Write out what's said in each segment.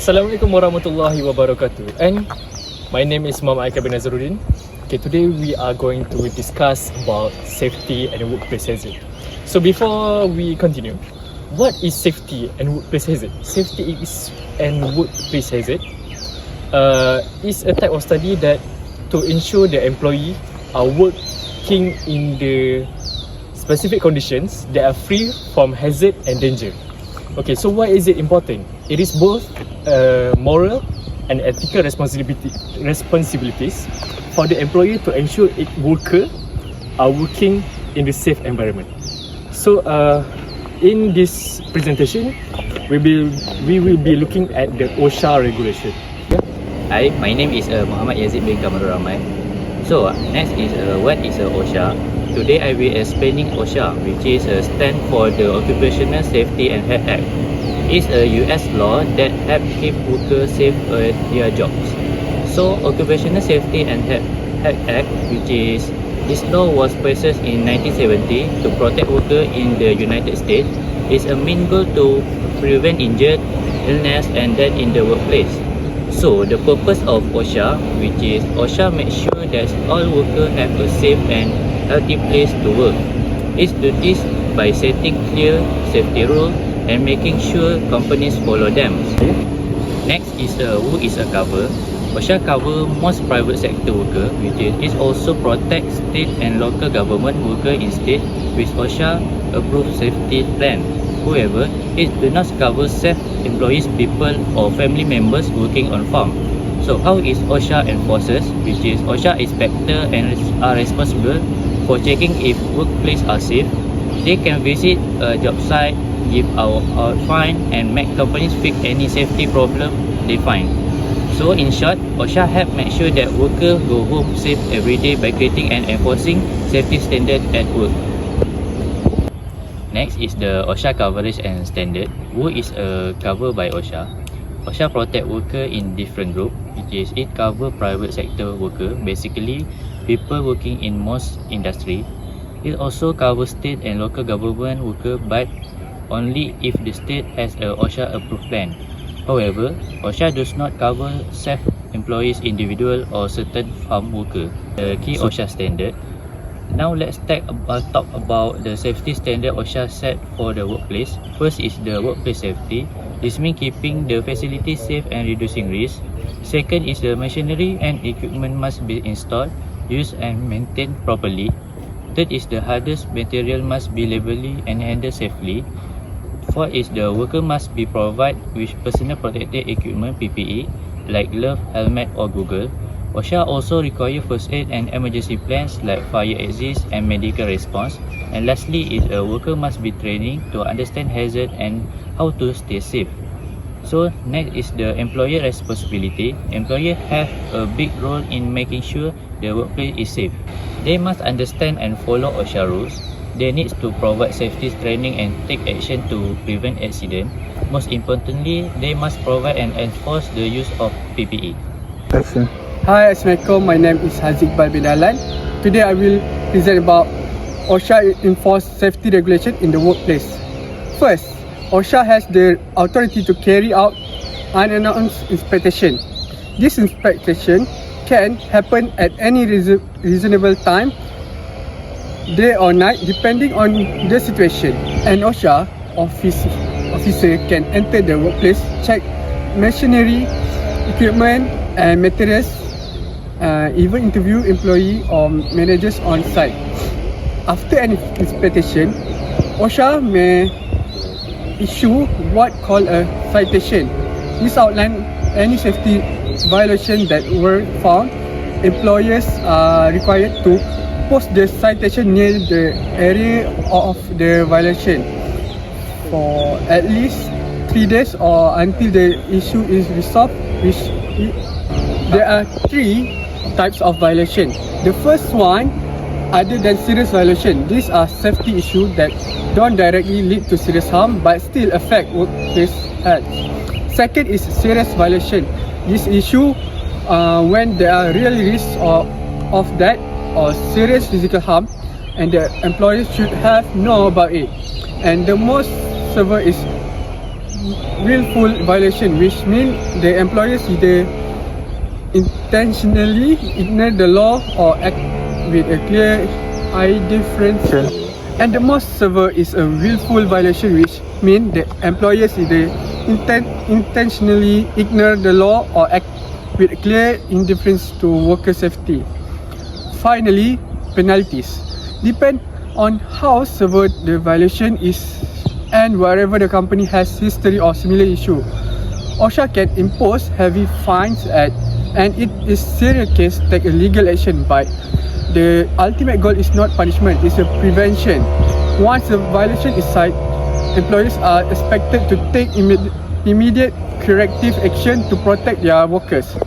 Assalamualaikum warahmatullahi wabarakatuh. And my name is Muhammad Aika bin Nazruddin. Okay, today we are going to discuss about safety and workplace hazard. So before we continue, what is safety and workplace hazard? Safety is and workplace hazard is a type of study that to ensure the employee are working in the specific conditions that are free from hazard and danger. Okay, so why is it important? It is both moral and ethical responsibilities for the employer to ensure its workers are working in the safe environment. So, in this presentation, we will be looking at the OSHA regulation. Yeah. Hi, my name is Muhammad Yazid bin Kamarul Rahman. So, next is what is OSHA? Today I will explaining OSHA, which is a stand for the Occupational Safety and Health Act. It's a US law that help keep workers safe at their jobs. So, Occupational Safety and Health Act, which is this law was passed in 1970 to protect workers in the United States, is a main goal to prevent injury, illness, and death in the workplace. So, the purpose of OSHA, which is OSHA makes sure that all workers have a safe and healthy place to work. It does this by setting clear safety rules and making sure companies follow them. Next is who is a cover. OSHA cover most private sector worker, which is also protect state and local government worker in state with OSHA approved safety plan. However, it does not cover self-employed people or family members working on farm. So how is OSHA enforces? Which is OSHA inspector and are responsible for checking if workplace are safe. They can visit a job site, give out fine, and make companies fix any safety problem they find. So in short, OSHA help make sure that workers go home safe every day by creating and enforcing safety standard at work. Next is the OSHA coverage and standard. Who is covered by OSHA? OSHA protect worker in different group, which is it cover private sector worker, basically people working in most industry. It also covers state and local government worker, but only if the state has a OSHA approved plan. However, OSHA does not cover self-employed individual or certain farm worker. The key OSHA standard. Now let's talk about the safety standard OSHA set for the workplace. First is the workplace safety. This means keeping the facility safe and reducing risk. Second is the machinery and equipment must be installed, used and maintained properly. Third is the hazardous material must be labeled and handled safely. Fourth is the worker must be provided with personal protective equipment (PPE) like glove, helmet or goggle. OSHA also require first aid and emergency plans like fire exit and medical response. And lastly is a worker must be training to understand hazard and how to stay safe. So next is the employer responsibility. Employer have a big role in making sure the workplace is safe. They must understand and follow OSHA rules. They need to provide safety training and take action to prevent accident. Most importantly, they must provide and enforce the use of PPE. Hi, Assalamualaikum. My name is Haziq Iqbal bin Alan. Today I will present about OSHA enforce safety regulation in the workplace. First, OSHA has the authority to carry out unannounced inspection. This inspection can happen at any reasonable time, day or night, depending on the situation. An OSHA officer can enter the workplace, check machinery, equipment and materials, even interview employee or managers on site. After an inspection, OSHA may issue what called a citation. This outlines any safety violation that were found. Employers are required to post the citation near the area of the violation for at least 3 days or until the issue is resolved. There are 3 types of violation. The first one, other than serious violation, these are safety issues that don't directly lead to serious harm but still affect workplace health. Second is serious violation. This issue when there are real risks of death or serious physical harm and the employer should have known about it. And the most severe is willful violation, which means the employers either intentionally ignore the law or act with a clear eye difference. And the most severe is a willful violation, which means the employers either intentionally ignore the law or act with clear indifference to worker safety. Finally, penalties depend on how severe the violation is and wherever the company has history or similar issue. OSHA can impose heavy fines and it is serious case take a legal action, but the ultimate goal is not punishment, it's a prevention. Once the violation is cited, employees are expected to take immediate corrective action to protect their workers.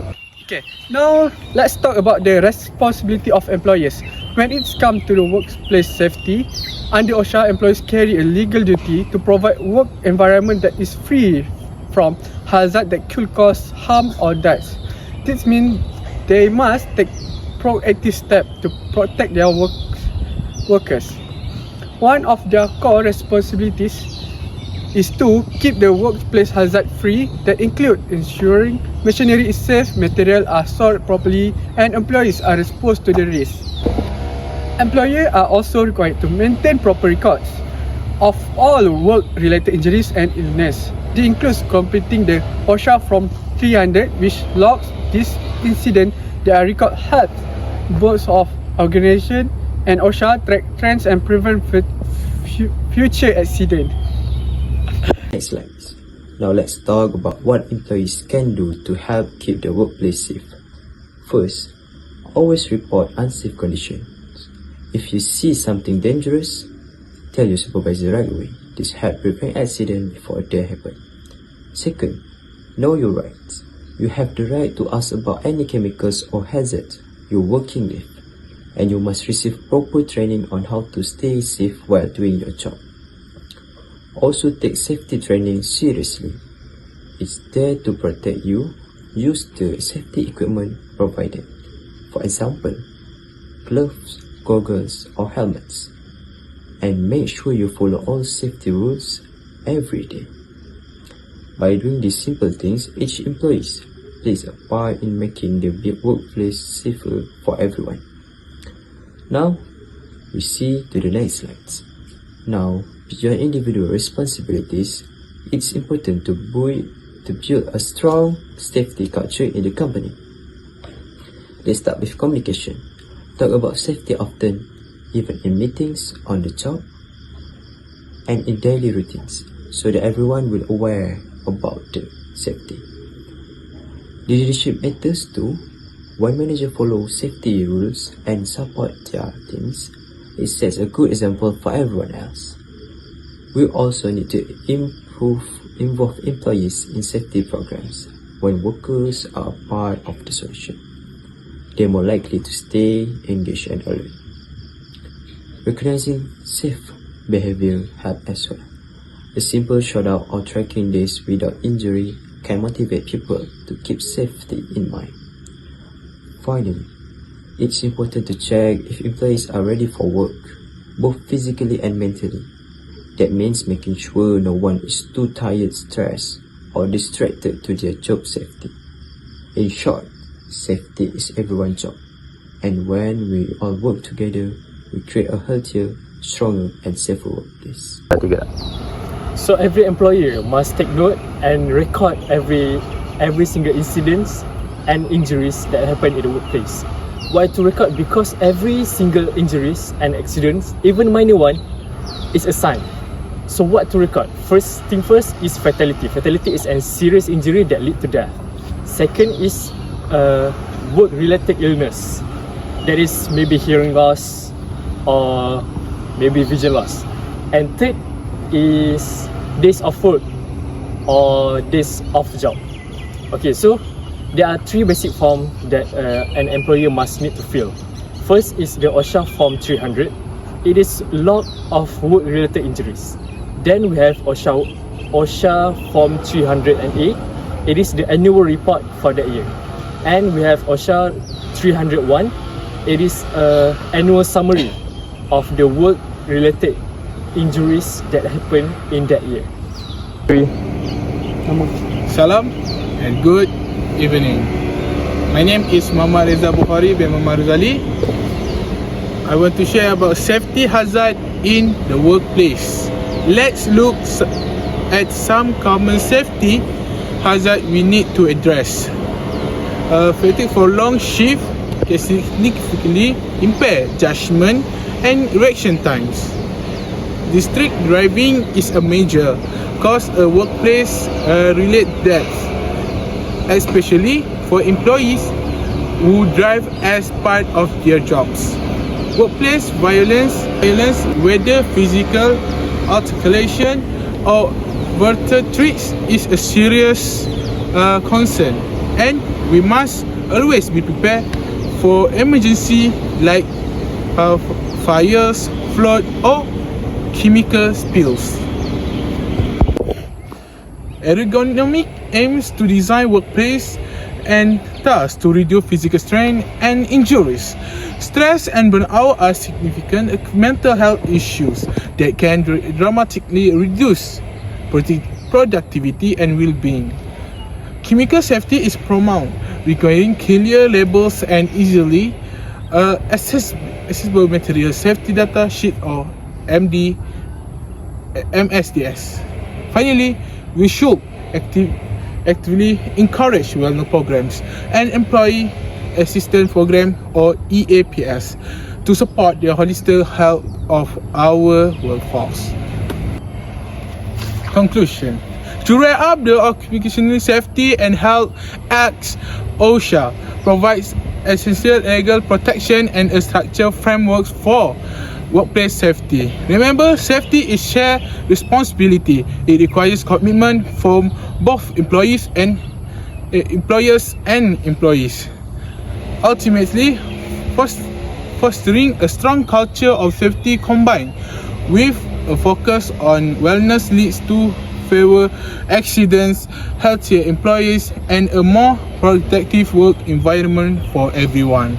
Okay, now let's talk about the responsibility of employers. When it's come to the workplace safety, under OSHA, employees carry a legal duty to provide work environment that is free from hazard that could cause harm or death. This means they must take proactive steps to protect their workers. One of their core responsibilities is to keep the workplace hazard free. That include ensuring machinery is safe, material are stored properly, and employees are exposed to the risk. Employers are also required to maintain proper records of all work-related injuries and illness. This includes completing the OSHA Form 300, which logs this incident. Their record helps both of organization and OSHA track trends and prevent future accidents. Next slide. Now let's talk about what employees can do to help keep the workplace safe. First, always report unsafe conditions. If you see something dangerous, tell your supervisor right away. This helps prevent accident before they happen. Second, know your rights. You have the right to ask about any chemicals or hazards you're working with, and you must receive proper training on how to stay safe while doing your job. Also take safety training seriously. It's there to protect you. Use the safety equipment provided. For example, gloves, goggles or helmets. And make sure you follow all safety rules every day. By doing these simple things, each employee plays a part in making the workplace safer for everyone. Now, we see to the next slides. Now, beyond individual responsibilities, it's important to build a strong safety culture in the company. Let's start with communication. Talk about safety often, even in meetings, on the job, and in daily routines, so that everyone will aware about the safety. Leadership matters too. When managers follow safety rules and support their teams, it sets a good example for everyone else. We also need to involve employees in safety programs. When workers are part of the solution, they're more likely to stay engaged and alert. Recognizing safe behavior helps as well. A simple shout-out or tracking days without injury can motivate people to keep safety in mind. Finally, it's important to check if employees are ready for work, both physically and mentally. That means making sure no one is too tired, stressed, or distracted to their job safety. In short, safety is everyone's job, and when we all work together, we create a healthier, stronger, and safer workplace. So every employer must take note and record every single incidents and injuries that happen in the workplace. Why to record? Because every single injuries and accidents, even minor one, is a sign. So what to record? First thing first is fatality. Fatality is a serious injury that lead to death. Second is work-related illness. That is maybe hearing loss or maybe vision loss. And third is days of work or days off job. Okay, so there are three basic forms that an employer must need to fill. First is the OSHA Form 300. It is log of work-related injuries. Then we have OSHA Form 300A. It is the annual report for that year. And we have OSHA 301. It is an annual summary of the work-related injuries that happen in that year. Salam and good evening. My name is Muhammad Reza Bukhari bin Muhammad Ruzali. I want to share about safety hazard in the workplace. Let's look at some common safety hazard we need to address. Fatigue for long shift can significantly impair judgment and reaction times. District driving is a major cause of workplace related death, especially for employees who drive as part of their jobs. Workplace violence, whether physical altercation or verbal threats, is a serious concern, and we must always be prepared for emergency like fires, flood, or chemical spills. Ergonomic aims to design workplace and thus to reduce physical strain and injuries. Stress and burnout are significant mental health issues that can dramatically reduce productivity and well-being. Chemical safety is paramount, requiring clear labels and easily accessible material safety data sheet or MSDS. Finally, we should actively encourage wellness programs and employee assistance program or EAPS to support the holistic health of our workforce. Conclusion. To wrap up, the Occupational Safety and Health Act (OSHA) provides essential legal protection and a structured framework for workplace safety. Remember, safety is shared responsibility. It requires commitment from both employers and employees. Ultimately, fostering a strong culture of safety combined with a focus on wellness leads to fewer accidents, healthier employees, and a more productive work environment for everyone.